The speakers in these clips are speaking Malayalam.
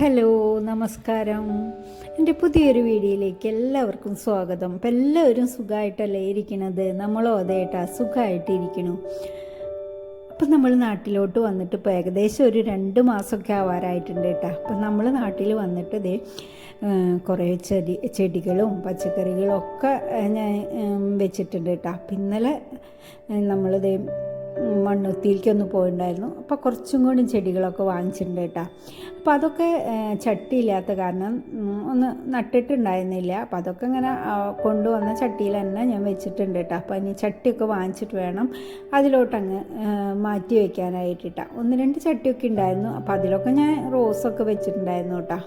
ഹലോ, നമസ്കാരം. എൻ്റെ പുതിയൊരു വീഡിയോയിലേക്ക് എല്ലാവർക്കും സ്വാഗതം. അപ്പം എല്ലാവരും സുഖമായിട്ടല്ലേ ഇരിക്കണത്? നമ്മളോ അതേട്ടാ സുഖമായിട്ടിരിക്കണു. അപ്പം നമ്മൾ നാട്ടിലോട്ട് വന്നിട്ട് ഇപ്പോൾ ഏകദേശം ഒരു 2 മാസമൊക്കെ ആവാറായിട്ടുണ്ട് കേട്ടോ. അപ്പം നമ്മൾ നാട്ടിൽ വന്നിട്ട് ഇതേ കുറേ ചെടികളും പച്ചക്കറികളും ഒക്കെ ഞാൻ വെച്ചിട്ടുണ്ട് കേട്ടോ. അപ്പം ഇന്നലെ നമ്മളിതേ മണ്ണുത്തിയിലേക്കൊന്ന് പോയിട്ടുണ്ടായിരുന്നു. അപ്പോൾ കുറച്ചും കൂടി ചെടികളൊക്കെ വാങ്ങിച്ചിട്ടുണ്ട് കേട്ടോ. അപ്പോൾ അതൊക്കെ ചട്ടിയില്ലാത്ത കാരണം ഒന്ന് നട്ടിട്ടുണ്ടായിരുന്നില്ല. അപ്പോൾ അതൊക്കെ ഇങ്ങനെ കൊണ്ടുവന്ന ചട്ടിയിൽ തന്നെ ഞാൻ വെച്ചിട്ടുണ്ട് കേട്ടോ. അപ്പോൾ ഇനി ചട്ടിയൊക്കെ വാങ്ങിച്ചിട്ട് വേണം അതിലോട്ടങ്ങ് മാറ്റി വയ്ക്കാനായിട്ട് കേട്ടോ. 1-2 ചട്ടിയൊക്കെ ഉണ്ടായിരുന്നു. അപ്പോൾ അതിലൊക്കെ ഞാൻ റോസൊക്കെ വെച്ചിട്ടുണ്ടായിരുന്നു കേട്ടോ.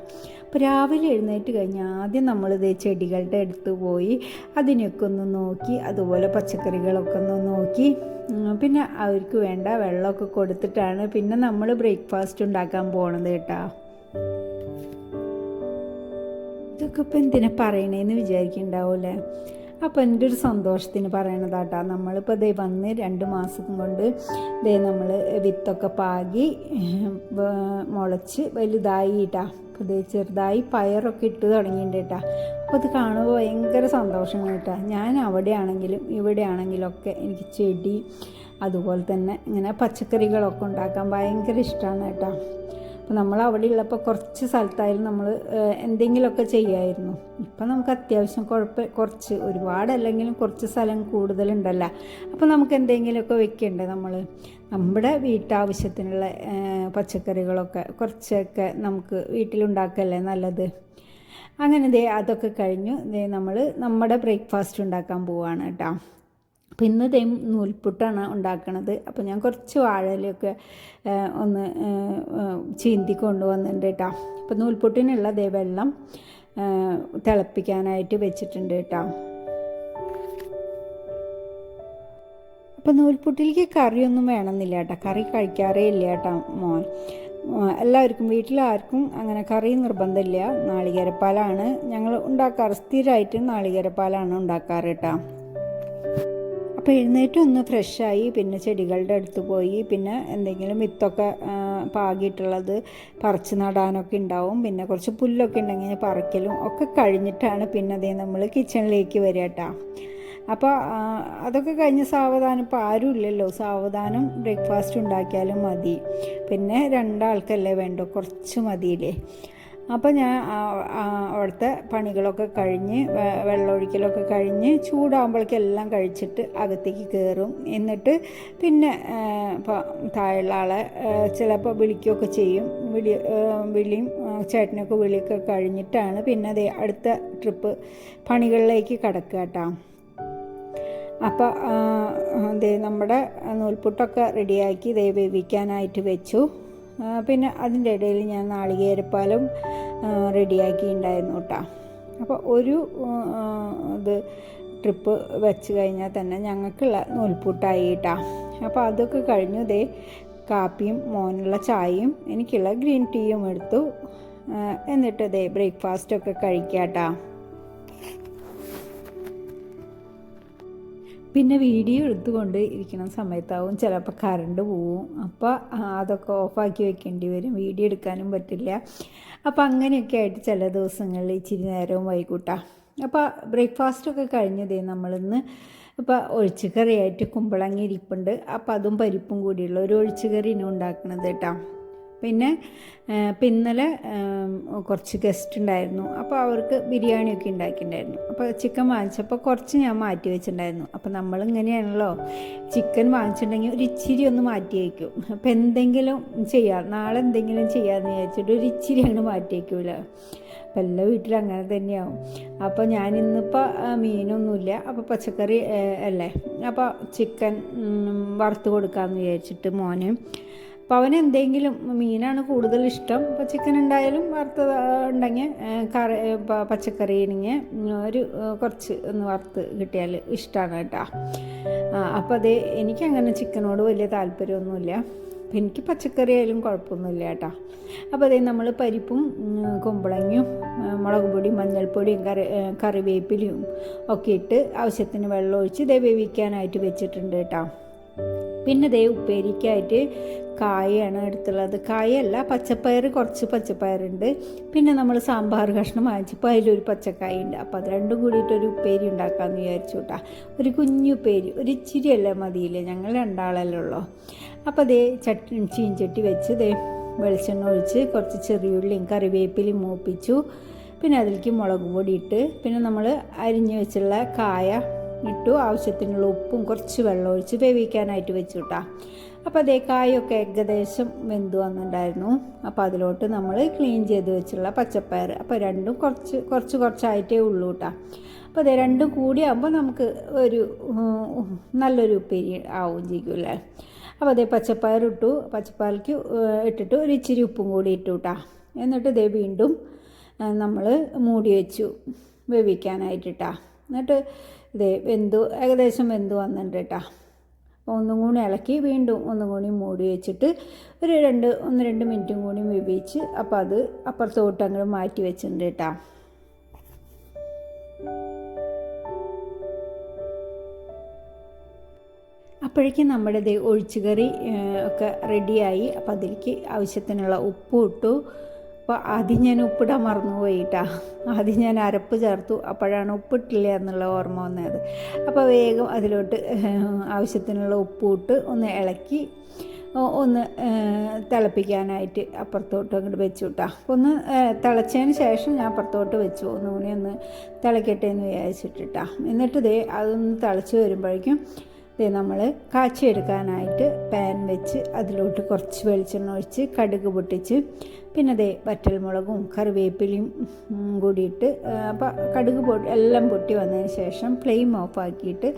അപ്പോൾ രാവിലെ എഴുന്നേറ്റ് കഴിഞ്ഞാൽ ആദ്യം നമ്മളിത് ചെടികളുടെ അടുത്ത് പോയി അതിനൊക്കെ ഒന്ന് നോക്കി, അതുപോലെ പച്ചക്കറികളൊക്കെ ഒന്ന് നോക്കി, പിന്നെ അവർക്ക് വേണ്ട വെള്ളമൊക്കെ കൊടുത്തിട്ടാണ് പിന്നെ നമ്മൾ ബ്രേക്ക്ഫാസ്റ്റ് ഉണ്ടാക്കാൻ പോണത് കേട്ടോ. ഇതൊക്കെ ഇപ്പം എന്തിനാ പറയണേന്ന് വിചാരിക്കുന്നുണ്ടാവൂലേ. അപ്പോൾ എൻ്റെ ഒരു സന്തോഷത്തിന് പറയണതാട്ടാ. നമ്മളിപ്പോൾ ദേ വന്ന് 2 മാസം കൊണ്ട് ദേ നമ്മൾ വിത്തൊക്കെ പാകി മുളച്ച് വലുതായിട്ടാ. അപ്പോൾ ദേ ചെറുതായി പയറൊക്കെ ഇട്ട് തുടങ്ങിയിട്ടുണ്ട് കേട്ടോ. അപ്പോൾ അത് കാണുമ്പോൾ ഭയങ്കര സന്തോഷമാണ് കേട്ടോ. ഞാൻ അവിടെയാണെങ്കിലും ഇവിടെയാണെങ്കിലും ഒക്കെ എനിക്ക് ചെടി അതുപോലെ തന്നെ ഇങ്ങനെ പച്ചക്കറികളൊക്കെ ഉണ്ടാക്കാൻ ഭയങ്കര ഇഷ്ടമാണ് കേട്ടോ. അപ്പോൾ നമ്മൾ അവിടെ ഉള്ളപ്പോൾ കുറച്ച് സ്ഥലത്തായാലും നമ്മൾ എന്തെങ്കിലുമൊക്കെ ചെയ്യുമായിരുന്നു. ഇപ്പം നമുക്ക് അത്യാവശ്യം കുറച്ച് ഒരുപാടല്ലെങ്കിലും കുറച്ച് സ്ഥലം കൂടുതലുണ്ടല്ലോ. അപ്പോൾ നമുക്ക് എന്തെങ്കിലുമൊക്കെ വെക്കണ്ടേ നമ്മുടെ വീട്ടാവശ്യത്തിനുള്ള പച്ചക്കറികളൊക്കെ കുറച്ചൊക്കെ നമുക്ക് വീട്ടിലുണ്ടാക്കല്ലേ നല്ലത്. അങ്ങനെ അതൊക്കെ കഴിഞ്ഞു നമ്മൾ നമ്മുടെ ബ്രേക്ക്ഫാസ്റ്റ് ഉണ്ടാക്കാൻ പോവുകയാണ് കേട്ടോ. അപ്പോൾ ഇന്ന് നൂൽപുട്ടാണ് ഉണ്ടാക്കണത്. അപ്പോൾ ഞാൻ കുറച്ച് വാഴയിലൊക്കെ ഒന്ന് ചീന്തി കൊണ്ടുവന്നിട്ടുണ്ട് കേട്ടോ. അപ്പോൾ നൂൽപുട്ടിനുള്ള വെള്ളം തിളപ്പിക്കാനായിട്ട് വെച്ചിട്ടുണ്ട് കേട്ടോ. അപ്പോൾ നൂൽപുട്ടിലേക്ക് കറിയൊന്നും വേണമെന്നില്ല കേട്ടോ. കറി കഴിക്കാറേ ഇല്ല കേട്ടോ മോൻ. എല്ലാവർക്കും വീട്ടിലാർക്കും അങ്ങനെ കറി നിർബന്ധമില്ല. നാളികേരപ്പാലാണ് ഞങ്ങൾ ഉണ്ടാക്കാറ്. സ്ഥിരമായിട്ട് നാളികേരപ്പാലാണ് ഉണ്ടാക്കാറ് കേട്ടോ. അപ്പോൾ എഴുന്നേറ്റ് ഒന്ന് ഫ്രഷായി പിന്നെ ചെടികളുടെ അടുത്ത് പോയി പിന്നെ എന്തെങ്കിലും വിത്തൊക്കെ പാകിയിട്ടുള്ളത് പറിച്ച് നടാനൊക്കെ ഉണ്ടാവും. പിന്നെ കുറച്ച് പുല്ലൊക്കെ ഉണ്ടെങ്കിൽ പറിക്കലും ഒക്കെ കഴിഞ്ഞിട്ടാണ് പിന്നെ നമ്മൾ കിച്ചണിലേക്ക് വരിക കേട്ടോ. അപ്പോൾ അതൊക്കെ കഴിഞ്ഞ് സാവധാനം ഇപ്പോൾ ആരും ഇല്ലല്ലോ, സാവധാനം ബ്രേക്ക്ഫാസ്റ്റ് ഉണ്ടാക്കിയാലും മതി. പിന്നെ 2 ആൾക്കല്ലേ വേണ്ടോ, കുറച്ച് മതിയില്ലേ. അപ്പോൾ ഞാൻ അവിടുത്തെ പണികളൊക്കെ കഴിഞ്ഞ് വെള്ളമൊഴിക്കലൊക്കെ കഴിഞ്ഞ് ചൂടാകുമ്പോഴേക്കും എല്ലാം കഴിച്ചിട്ട് അകത്തേക്ക് കയറും. എന്നിട്ട് പിന്നെ താഴെയുള്ള ആളെ ചിലപ്പോൾ വിളിക്കുകയൊക്കെ ചെയ്യും. വിളിയും ചേട്ടനൊക്കെ വിളിയൊക്കെ കഴിഞ്ഞിട്ടാണ് പിന്നെ അടുത്ത ട്രിപ്പ് പണികളിലേക്ക് കിടക്കുക കേട്ടോ. അപ്പോൾ നമ്മുടെ നൂൽപുട്ടൊക്കെ റെഡിയാക്കി വേവിക്കാനായിട്ട് വെച്ചു. പിന്നെ അതിൻ്റെ ഇടയിൽ ഞാൻ നാളികേരപ്പാലും റെഡിയാക്കിയിട്ടുണ്ടായിരുന്നു കേട്ടോ. അപ്പോൾ ഒരു ട്രിപ്പ് വെച്ച് കഴിഞ്ഞാൽ തന്നെ ഞങ്ങൾക്കുള്ള നൂൽപുട്ടായി കേട്ടോ. അപ്പോൾ അതൊക്കെ കഴിഞ്ഞു കാപ്പിയും മോനുള്ള ചായയും എനിക്കുള്ള ഗ്രീൻ ടീയും എടുത്തു. എന്നിട്ട് ബ്രേക്ക്ഫാസ്റ്റൊക്കെ കഴിക്കാം കേട്ടോ. പിന്നെ വീഡിയോ എടുത്തുകൊണ്ട് ഇരിക്കുന്ന സമയത്താവും ചിലപ്പോൾ കറണ്ട് പോവും. അപ്പോൾ അതൊക്കെ ഓഫാക്കി വെക്കേണ്ടി വരും, വീഡിയോ എടുക്കാനും പറ്റില്ല. അപ്പോൾ അങ്ങനെയൊക്കെ ആയിട്ട് ചില ദിവസങ്ങളിൽ ഇച്ചിരി നേരവും വൈകൂട്ടാ. അപ്പോൾ ബ്രേക്ക്ഫാസ്റ്റൊക്കെ കഴിഞ്ഞതേ നമ്മളിന്ന് ഇപ്പോൾ ഒഴിച്ചുകറിയായിട്ട് കുമ്പളങ്ങ ഇരിപ്പുണ്ട്. അപ്പോൾ അതും പരിപ്പും കൂടിയുള്ള ഒരു ഒഴിച്ചുകറിയാണ് ഉണ്ടാക്കുന്നത് കേട്ടോ. പിന്നെ ഇന്നലെ കുറച്ച് ഗസ്റ്റ് ഉണ്ടായിരുന്നു. അപ്പോൾ അവർക്ക് ബിരിയാണിയൊക്കെ ഉണ്ടാക്കിയിട്ടുണ്ടായിരുന്നു. അപ്പോൾ ചിക്കൻ വാങ്ങിച്ചപ്പോൾ കുറച്ച് ഞാൻ മാറ്റി വെച്ചിട്ടുണ്ടായിരുന്നു. അപ്പോൾ നമ്മളിങ്ങനെയാണല്ലോ, ചിക്കൻ വാങ്ങിച്ചിട്ടുണ്ടെങ്കിൽ ഒരു ഇച്ചിരി ഒന്ന് മാറ്റി വയ്ക്കും. അപ്പോൾ എന്തെങ്കിലും ചെയ്യാം, നാളെ എന്തെങ്കിലും ചെയ്യാമെന്ന് വിചാരിച്ചിട്ട് ഒരു ഇച്ചിരി അങ്ങ് മാറ്റി വയ്ക്കൂല. അപ്പോൾ എല്ലാ വീട്ടിലും അങ്ങനെ തന്നെയാവും. അപ്പോൾ ഞാനിന്നിപ്പോൾ മീനൊന്നുമില്ല, അപ്പോൾ പച്ചക്കറി അല്ലേ, അപ്പോൾ ചിക്കൻ വറുത്ത് കൊടുക്കാമെന്ന് വിചാരിച്ചിട്ട് മോന്. അപ്പോൾ അവന് എന്തെങ്കിലും മീനാണ് കൂടുതൽ ഇഷ്ടം. ഇപ്പോൾ ചിക്കൻ ഉണ്ടായാലും വറുത്ത് ഉണ്ടെങ്കിൽ കറി പച്ചക്കറി ആണെങ്കിൽ കുറച്ച് ഒന്ന് വറുത്ത് കിട്ടിയാൽ ഇഷ്ടമാണ് കേട്ടോ. അപ്പോൾ എനിക്കങ്ങനെ ചിക്കനോട് വലിയ താല്പര്യമൊന്നുമില്ല. അപ്പോൾ എനിക്ക് പച്ചക്കറി ആയാലും കുഴപ്പമൊന്നുമില്ല കേട്ടോ. അപ്പോൾ നമ്മൾ പരിപ്പും കുമ്പളങ്ങയും മുളക് പൊടിയും മഞ്ഞൾപ്പൊടിയും കറിവേപ്പിലയും ഒക്കെ ഇട്ട് ആവശ്യത്തിന് വെള്ളം ഒഴിച്ച് വേവിക്കാനായിട്ട് വെച്ചിട്ടുണ്ട് കേട്ടോ. പിന്നെ ദേ ഉപ്പേരിക്കായിട്ട് കായാണ് എടുത്തുള്ളത്. കായല്ല, പച്ചപ്പയർ, കുറച്ച് പച്ചപ്പയറുണ്ട്. പിന്നെ നമ്മൾ സാമ്പാർ കഷ്ണം വാങ്ങിച്ചപ്പോൾ അതിലൊരു പച്ചക്കായ ഉണ്ട്. അപ്പോൾ അത് രണ്ടും കൂടിയിട്ടൊരു ഉപ്പേരി ഉണ്ടാക്കാമെന്ന് വിചാരിച്ചു കേട്ടോ. ഒരു കുഞ്ഞു ഉപ്പേരി, ഒരു ഇച്ചിരിയല്ലേ മതിയില്ലേ, ഞങ്ങൾ രണ്ടാളല്ലേ ഉള്ളൂ. അപ്പോൾ ദേ ചീഞ്ചട്ടി വെച്ച് ദേ വെളിച്ചെണ്ണ ഒഴിച്ച് കുറച്ച് ചെറിയുള്ളിയും കറിവേപ്പിലയും മൂപ്പിച്ചു. പിന്നെ അതിലേക്ക് മുളക് പൊടി ഇട്ട്, പിന്നെ നമ്മൾ അരിഞ്ഞ് വെച്ചുള്ള കായ ഇട്ടു. ആവശ്യത്തിനുള്ള ഉപ്പും കുറച്ച് വെള്ളം ഒഴിച്ച് വേവിക്കാനായിട്ട് വെച്ചു കേട്ടോ. അപ്പോൾ അതേ കായൊക്കെ ഏകദേശം വെന്ത് വന്നിട്ടുണ്ടായിരുന്നു. അപ്പോൾ അതിലോട്ട് നമ്മൾ ക്ലീൻ ചെയ്ത് വെച്ചുള്ള പച്ചപ്പയർ, അപ്പോൾ രണ്ടും കുറച്ചായിട്ടേ ഉള്ളൂ കേട്ടോ. അപ്പോൾ അതേ രണ്ടും കൂടിയാകുമ്പോൾ നമുക്ക് ഒരു നല്ലൊരു ഉപ്പേരി ആവും ചെയ്യൂല്ലേ. അപ്പോൾ അതേ പച്ചപ്പയർ ഇട്ടു, പച്ചപ്പയർക്ക് ഇട്ടിട്ട് ഒരു ഇച്ചിരി ഉപ്പും കൂടി ഇട്ടു കേട്ടോ. എന്നിട്ട് ഇതേ വീണ്ടും നമ്മൾ മൂടി വെച്ചു വേവിക്കാനായിട്ടാ. എന്നിട്ട് ഇതേ ഏകദേശം വെന്ത് വന്നിട്ടുണ്ട് കേട്ടോ. അപ്പോൾ ഒന്നും കൂടി ഇളക്കി വീണ്ടും ഒന്നും കൂടി മൂടി വെച്ചിട്ട് ഒരു 1-2 മിനിറ്റും കൂടി വേവിച്ച് അപ്പോൾ അത് അപ്പുറത്തോട്ട് അങ്ങോട്ട് മാറ്റി വെച്ചിട്ടുണ്ട് കേട്ടോ. അപ്പോഴേക്കും നമ്മുടെ ഒഴിച്ചുകറി ഒക്കെ റെഡിയായി. അപ്പോൾ അതിലേക്ക് ആവശ്യത്തിനുള്ള ഉപ്പ് ഇട്ടു. അപ്പോൾ ആദ്യം ഞാൻ ഉപ്പിടാൻ മറന്നുപോയിട്ടാ. ആദ്യം ഞാൻ അരപ്പ് ചേർത്തു, അപ്പോഴാണ് ഉപ്പിട്ടില്ല എന്നുള്ള ഓർമ്മ വന്നത്. അപ്പോൾ വേഗം അതിലോട്ട് ആവശ്യത്തിനുള്ള ഉപ്പ് ഇട്ട് ഒന്ന് ഇളക്കി ഒന്ന് തിളപ്പിക്കാനായിട്ട് അപ്പുറത്തോട്ട് അങ്ങോട്ട് വെച്ചു കേട്ടോ. ഒന്ന് തിളച്ചതിന് ശേഷം ഞാൻ അപ്പുറത്തോട്ട് വെച്ചു, ഒന്നുകൂടി ഒന്ന് തിളക്കട്ടെ എന്ന് വിചാരിച്ചിട്ടാ. എന്നിട്ട് അതൊന്ന് തിളച്ച് വരുമ്പോഴേക്കും നമ്മൾ കാച്ചിയെടുക്കാനായിട്ട് പാൻ വെച്ച് അതിലോട്ട് കുറച്ച് വെളിച്ചെണ്ണ ഒഴിച്ച് കടുക് പൊട്ടിച്ച് പിന്നെ വറ്റൽമുളകും കറിവേപ്പിലയും കൂടിയിട്ട് അപ്പോൾ കടുക് എല്ലാം പൊട്ടി വന്നതിന് ശേഷം ഫ്ലെയിം ഓഫാക്കിയിട്ട്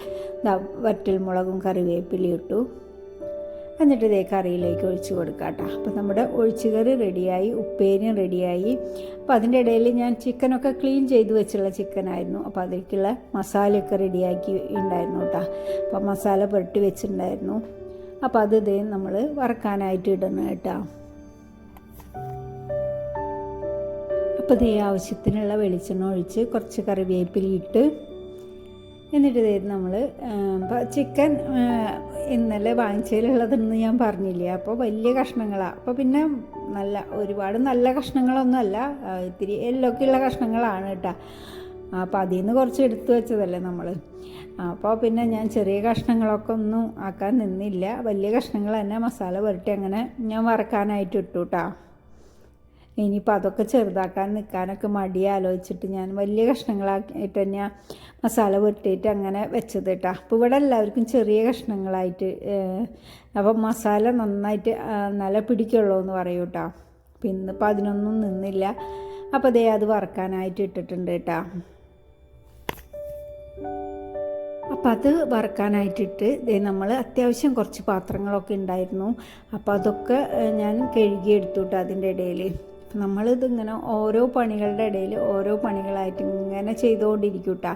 വറ്റൽമുളകും കറിവേപ്പിലയും ഇട്ടു. എന്നിട്ട് കറിയിലേക്ക് ഒഴിച്ച് കൊടുക്കാം കേട്ടോ. അപ്പോൾ നമ്മുടെ ഒഴിച്ചുകറി റെഡിയായി, ഉപ്പേരിയും റെഡിയായി. അപ്പോൾ അതിൻ്റെ ഇടയിൽ ഞാൻ ചിക്കനൊക്കെ ക്ലീൻ ചെയ്ത് വെച്ചുള്ള ചിക്കനായിരുന്നു. അപ്പോൾ അതിലേക്കുള്ള മസാലയൊക്കെ റെഡിയാക്കി ഉണ്ടായിരുന്നു കേട്ടോ. അപ്പോൾ മസാല പുരട്ടി വെച്ചിട്ടുണ്ടായിരുന്നു. അപ്പോൾ അത് നമ്മൾ വറക്കാനായിട്ട് ഇടണം കേട്ടോ. അപ്പോൾ ആവശ്യത്തിനുള്ള വെളിച്ചെണ്ണ ഒഴിച്ച് കുറച്ച് കറിവേപ്പില ഇട്ട് എന്നിട്ട് നമ്മൾ ചിക്കൻ ഇന്നലെ വാങ്ങിച്ചതിലുള്ളതെന്ന് ഞാൻ പറഞ്ഞില്ല. അപ്പോൾ വലിയ കഷ്ണങ്ങളാണ്. അപ്പോൾ പിന്നെ ഒരുപാട് നല്ല കഷ്ണങ്ങളൊന്നുമല്ല, ഇത്തിരി എല്ലൊക്കെയുള്ള കഷ്ണങ്ങളാണ് കേട്ടോ. അപ്പോൾ അതിൽ നിന്ന് കുറച്ച് എടുത്തു വെച്ചതല്ലേ നമ്മൾ. അപ്പോൾ പിന്നെ ഞാൻ ചെറിയ കഷ്ണങ്ങളൊക്കെ ഒന്നും ആക്കാൻ നിന്നില്ല, വലിയ കഷ്ണങ്ങൾ തന്നെ മസാല പുരട്ടി അങ്ങനെ ഞാൻ വറക്കാനായിട്ട് ഇട്ടു കേട്ടോ. ഇനിയിപ്പോൾ അതൊക്കെ ചെറുതാക്കാൻ നിൽക്കാനൊക്കെ മടി ആലോചിച്ചിട്ട് ഞാൻ വലിയ കഷ്ണങ്ങളാക്കിയിട്ട് തന്നെ മസാല പുരട്ടിയിട്ട് അങ്ങനെ വെച്ചത് കേട്ടോ. അപ്പോൾ ഇവിടെ എല്ലാവർക്കും ചെറിയ കഷ്ണങ്ങളായിട്ട്, അപ്പം മസാല നന്നായിട്ട് നല്ല പിടിക്കുള്ളൂ എന്ന് പറയൂ കേട്ടോ. അപ്പോൾ ഇന്നിപ്പോൾ അതിനൊന്നും നിന്നില്ല. അപ്പോൾ അത് വറക്കാനായിട്ട് ഇട്ടിട്ടുണ്ട് കേട്ടോ. അപ്പോൾ അത് വറക്കാനായിട്ടിട്ട് നമ്മൾ അത്യാവശ്യം കുറച്ച് പാത്രങ്ങളൊക്കെ ഉണ്ടായിരുന്നു. അപ്പോൾ അതൊക്കെ ഞാൻ കഴുകിയെടുത്തു കേട്ടോ. അതിൻ്റെ ഇടയിൽ നമ്മളിതിങ്ങനെ ഓരോ പണികളുടെ ഇടയിൽ ഓരോ പണികളായിട്ട് ഇങ്ങനെ ചെയ്തുകൊണ്ടിരിക്കും കേട്ടോ.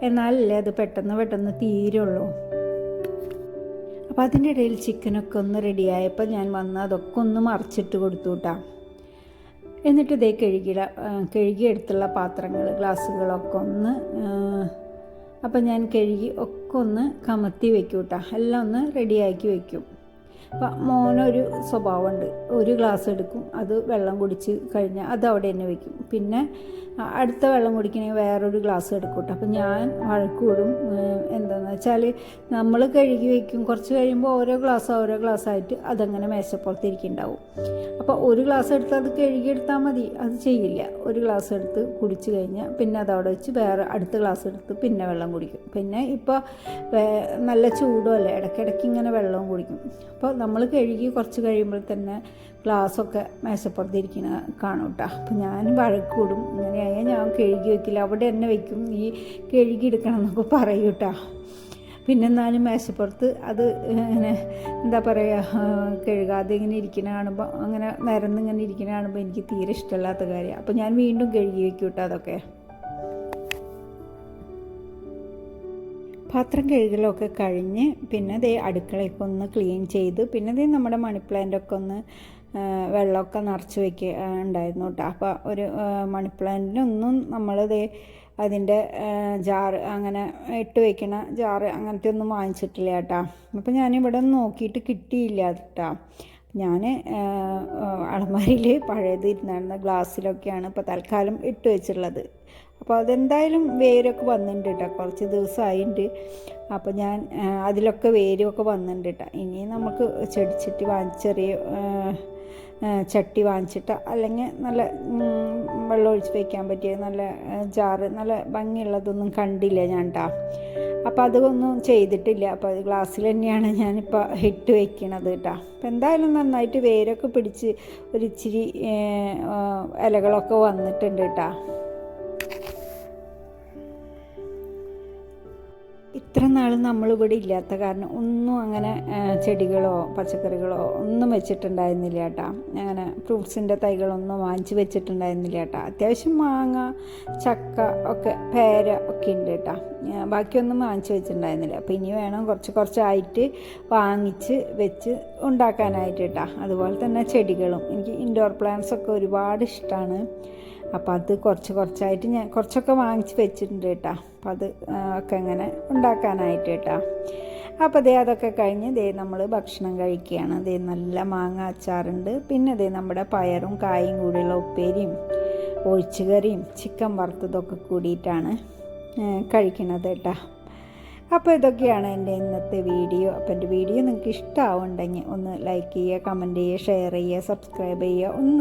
എന്നാലല്ലേ അത് പെട്ടെന്ന് തീരുള്ളൂ. അപ്പോൾ അതിൻ്റെ ഇടയിൽ ചിക്കനൊക്കെ ഒന്ന് റെഡിയായപ്പോൾ ഞാൻ വന്ന് അതൊക്കെ ഒന്ന് മറിച്ചിട്ട് കൊടുത്തു കേട്ടോ. എന്നിട്ട് കഴുകിയെടുത്തുള്ള പാത്രങ്ങൾ ഗ്ലാസ്സുകളൊക്കെ ഒന്ന് അപ്പം ഞാൻ കഴുകി ഒക്കെ ഒന്ന് കമത്തി വെക്കും കേട്ടോ. എല്ലാം ഒന്ന് റെഡിയാക്കി വെക്കും. അപ്പം മോനൊരു സ്വഭാവമുണ്ട്, ഒരു ഗ്ലാസ് എടുക്കും, അത് വെള്ളം കുടിച്ച് കഴിഞ്ഞാൽ അത് അവിടെ തന്നെ വെക്കും. പിന്നെ അടുത്ത വെള്ളം കുടിക്കണമെങ്കിൽ വേറൊരു ഗ്ലാസ് എടുക്കും കേട്ടോ. അപ്പം ഞാൻ വഴക്കൂടും. എന്താണെന്ന് വെച്ചാൽ നമ്മൾ കഴുകി വയ്ക്കും, കുറച്ച് കഴിയുമ്പോൾ ഓരോ ഗ്ലാസ്സായിട്ട് അതങ്ങനെ മേശപ്പുറത്തിരിക്കുന്നുണ്ടാവും. അപ്പോൾ ഒരു ഗ്ലാസ് എടുത്ത് അത് കഴുകിയെടുത്താൽ മതി, അത് ചെയ്യില്ല. ഒരു ഗ്ലാസ് എടുത്ത് കുടിച്ച് കഴിഞ്ഞാൽ പിന്നെ അതവിടെ വെച്ച് വേറെ അടുത്ത ഗ്ലാസ് എടുത്ത് പിന്നെ വെള്ളം കുടിക്കും. പിന്നെ ഇപ്പോൾ നല്ല ചൂടുമല്ലേ, ഇടയ്ക്കിടയ്ക്ക് ഇങ്ങനെ വെള്ളവും കുടിക്കും. അപ്പോൾ നമ്മൾ കഴുകി കുറച്ച് കഴിയുമ്പോൾ തന്നെ ഗ്ലാസ്സൊക്കെ മേശപ്പുറത്തിരിക്കുന്ന കാണും കേട്ടോ. അപ്പോൾ ഞാൻ വഴക്കൂടും, ഇങ്ങനെയായാൽ ഞാൻ കഴുകി വയ്ക്കില്ല, അവിടെ തന്നെ വയ്ക്കും, ഈ കഴുകി എടുക്കണം എന്നൊക്കെ പറയും കേട്ടോ. പിന്നെ എന്നാലും മേശപ്പുറത്ത് അത് ഇങ്ങനെ എന്താ പറയുക, കഴുകാതെ ഇങ്ങനെ ഇരിക്കുന്ന കാണുമ്പോൾ, അങ്ങനെ നിരന്നിങ്ങനെ ഇരിക്കുന്ന കാണുമ്പോൾ എനിക്ക് തീരെ ഇഷ്ടമില്ലാത്ത കാര്യമാണ്. അപ്പോൾ ഞാൻ വീണ്ടും കഴുകി വയ്ക്കും കേട്ടോ. അതൊക്കെ പാത്രം കഴുകലൊക്കെ കഴിഞ്ഞ് പിന്നെ അടുക്കളയൊക്കെ ഒന്ന് ക്ലീൻ ചെയ്ത് പിന്നെ നമ്മുടെ മണി പ്ലാന്റൊക്കെ ഒന്ന് വെള്ളമൊക്കെ നിറച്ച് വയ്ക്കുക ഉണ്ടായിരുന്നു കേട്ടോ. അപ്പോൾ ഒരു മണി പ്ലാന്റിനൊന്നും നമ്മളിത് അതിൻ്റെ ജാറ് അങ്ങനെ ഇട്ട് വയ്ക്കണ ജാറ് അങ്ങനത്തെ ഒന്നും വാങ്ങിച്ചിട്ടില്ല കേട്ടോ. അപ്പോൾ ഞാനിവിടെ നോക്കിയിട്ട് കിട്ടിയില്ല കേട്ടോ. ഞാൻ അലമാരിയിൽ പഴയത് ഇരുന്നായിരുന്ന ഗ്ലാസ്സിലൊക്കെയാണ് ഇപ്പോൾ തൽക്കാലം ഇട്ട് വെച്ചിട്ടുള്ളത്. അപ്പോൾ അതെന്തായാലും വേരൊക്കെ വന്നിട്ടുണ്ട് കേട്ടോ, കുറച്ച് ദിവസമായിട്ടുണ്ട്. അപ്പോൾ ഞാൻ അതിലൊക്കെ വേരുമൊക്കെ വന്നിട്ടുണ്ട് കേട്ടോ. ഇനി നമുക്ക് ചെടിച്ചട്ടി ചെറിയ ചട്ടി വാങ്ങിച്ചിട്ട് അല്ലെങ്കിൽ നല്ല വെള്ളം ഒഴിച്ച് വയ്ക്കാൻ പറ്റിയ നല്ല ജാറ് നല്ല ഭംഗിയുള്ളതൊന്നും കണ്ടില്ല ഞാൻ കേട്ടോ. അപ്പോൾ അതൊന്നും ചെയ്തിട്ടില്ല. അപ്പോൾ അത് ഗ്ലാസ്സിൽ തന്നെയാണ് ഞാനിപ്പോൾ ഇട്ട് വയ്ക്കണത് കേട്ടോ. അപ്പോൾ എന്തായാലും നന്നായിട്ട് വേരൊക്കെ പിടിച്ച് ഒരിച്ചിരി ഇലകളൊക്കെ വന്നിട്ടുണ്ട് കേട്ടോ. ഇത്ര നാൾ നമ്മളിവിടെ ഇല്ലാത്ത കാരണം ഒന്നും അങ്ങനെ ചെടികളോ പച്ചക്കറികളോ ഒന്നും വെച്ചിട്ടുണ്ടായിരുന്നില്ല കേട്ടോ. അങ്ങനെ ഫ്രൂട്ട്സിൻ്റെ തൈകളൊന്നും വാങ്ങിച്ച് വെച്ചിട്ടുണ്ടായിരുന്നില്ല കേട്ടോ. അത്യാവശ്യം മാങ്ങ, ചക്ക ഒക്കെ, പേര ഒക്കെ ഉണ്ട് കേട്ടോ. ബാക്കിയൊന്നും വാങ്ങിച്ച് വെച്ചിട്ടുണ്ടായിരുന്നില്ല. അപ്പോൾ ഇനി വേണം കുറച്ചായിട്ട് വാങ്ങിച്ച് വെച്ച് ഉണ്ടാക്കാനായിട്ട് കേട്ടോ. അതുപോലെ തന്നെ ചെടികളും എനിക്ക് ഇൻഡോർ പ്ലാന്റ്സ് ഒക്കെ ഒരുപാട് ഇഷ്ടമാണ്. അപ്പോൾ അത് കുറച്ചായിട്ട് ഞാൻ കുറച്ചൊക്കെ വാങ്ങിച്ച് വെച്ചിട്ടുണ്ട് കേട്ടോ. അപ്പോൾ അത് ഒക്കെ അങ്ങനെ ഉണ്ടാക്കാനായിട്ട് കേട്ടോ. അപ്പോൾ അതൊക്കെ കഴിഞ്ഞ് നമ്മൾ ഭക്ഷണം കഴിക്കുകയാണ്. നല്ല മാങ്ങ അച്ചാറുണ്ട്, പിന്നെ നമ്മുടെ പയറും കായും കൂടിയുള്ള ഉപ്പേരിയും ഒഴിച്ചുകറിയും ചിക്കൻ വറുത്തതൊക്കെ കൂടിയിട്ടാണ് കഴിക്കുന്നത് കേട്ടോ. അപ്പോൾ ഇതൊക്കെയാണ് എൻ്റെ ഇന്നത്തെ വീഡിയോ. അപ്പോൾ എൻ്റെ വീഡിയോ നിങ്ങൾക്ക് ഇഷ്ടമാവുന്നുണ്ടെങ്കിൽ ഒന്ന് ലൈക്ക് ചെയ്യുക, കമൻറ്റ് ചെയ്യുക, ഷെയർ ചെയ്യുക, സബ്സ്ക്രൈബ് ചെയ്യുക. ഒന്ന്